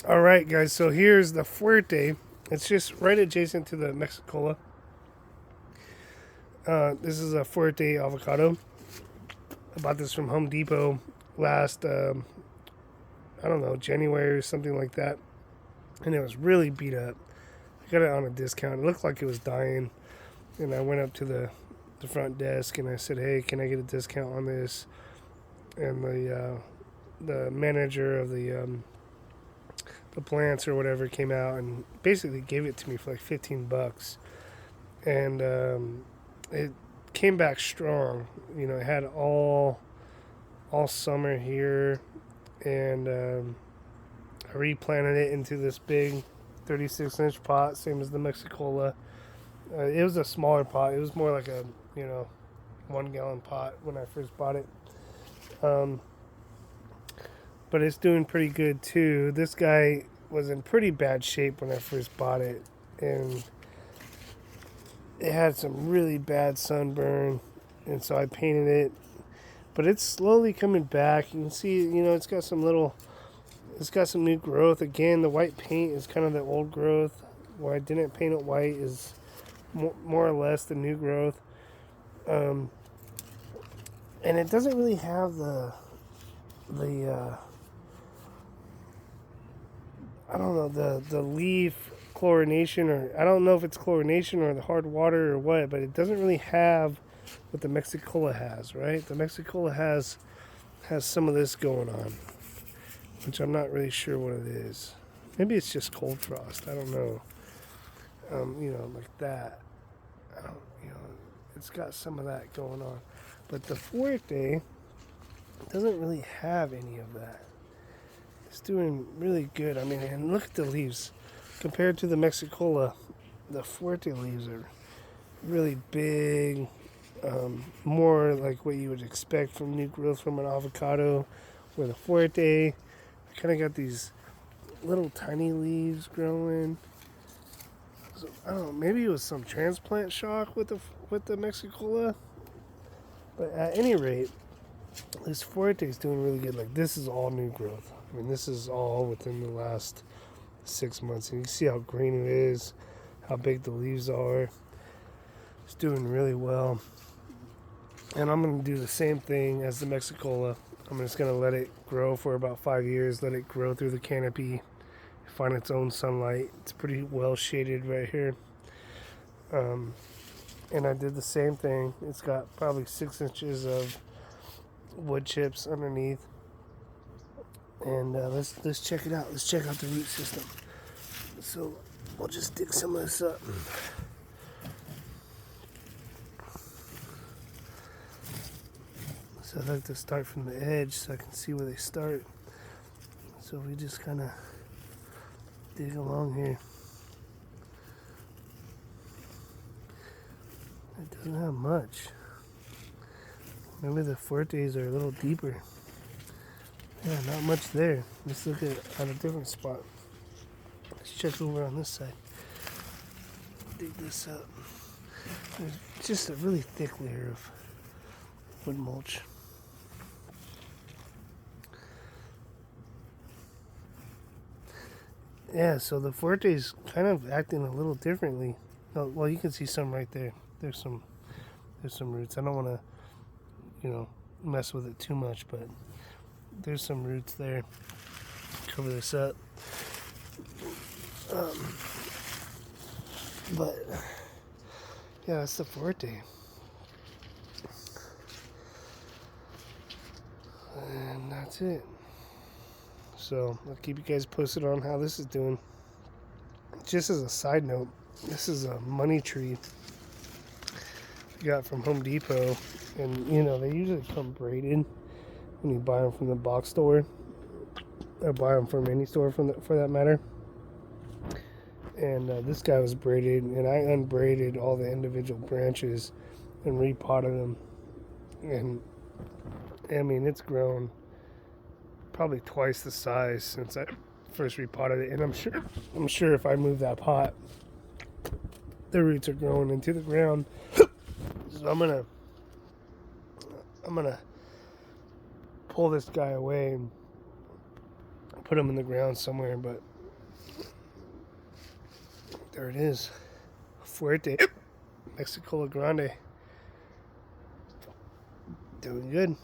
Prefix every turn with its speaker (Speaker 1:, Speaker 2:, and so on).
Speaker 1: All right, guys. So here's the Fuerte. It's just right adjacent to the Mexicola. This is a Fuerte avocado. I bought this from Home Depot last, I don't know, January or something like that. And it was really beat up. I got it on a discount. It looked like it was dying. And I went up to the front desk and I said, "Hey, can I get a discount on this?" And the manager of the plants or whatever came out and basically gave it to me for like $15. And it came back strong. You know, it had all summer here, and I replanted it into this big 36-inch pot, same as the Mexicola. It was a smaller pot. It was more like a 1 gallon pot when I first bought it. But it's doing pretty good too. This guy was in pretty bad shape when I first bought it, and it had some really bad sunburn, and so I painted it. But it's slowly coming back. You can see, it's got some new growth. Again, the white paint is kind of the old growth. Where I didn't paint it white is more or less the new growth. And it doesn't really have the I don't know, the leaf chlorination, or I don't know if it's chlorination or the hard water or what, but it doesn't really have what the Mexicola has, right? The Mexicola has some of this going on, which I'm not really sure what it is. Maybe it's just cold frost. I don't know. Like that. I don't, it's got some of that going on. But the Fuerte doesn't really have any of that. It's doing really good. I mean, and look at the leaves. Compared to the Mexicola, the Fuerte leaves are really big, more like what you would expect from new growth from an avocado. Where the Fuerte, kind of got these little tiny leaves growing. So, I don't know, maybe it was some transplant shock with the Mexicola. But at any rate, this Fuerte is doing really good. Like, this is all new growth. I mean, this is all within the last 6 months. And you see how green it is, how big the leaves are. It's doing really well. And I'm going to do the same thing as the Mexicola. I'm just going to let it grow for about 5 years, let it grow through the canopy, find its own sunlight. It's pretty well shaded right here. And I did the same thing. It's got probably 6 inches of wood chips underneath. And let's check it out. Let's check out the root system. So I'll just dig some of this up. So I like to start from the edge so I can see where they start. So we just kind of dig along here. It doesn't have much. Maybe the Fuertes are a little deeper. Yeah, not much there. Let's look at a different spot. Let's check over on this side. Dig this up. There's just a really thick layer of wood mulch. Yeah, so the Fuerte is kind of acting a little differently. Oh, well, you can see some right there. There's some roots. I don't want to, mess with it too much, but there's some roots there. Cover this up. But yeah, that's the Fuerte. And that's it. So I'll keep you guys posted on how this is doing. Just as a side note, this is a money tree I got from Home Depot, and they usually come braided when you buy them from the box store, or buy them from any store for that matter. And this guy was braided, and I unbraided all the individual branches and repotted them. And I mean, it's grown probably twice the size since I first repotted it. And I'm sure if I move that pot, the roots are growing into the ground. So I'm gonna pull this guy away and put them in the ground somewhere, but there it is. Fuerte, Mexicola Grande. Doing good.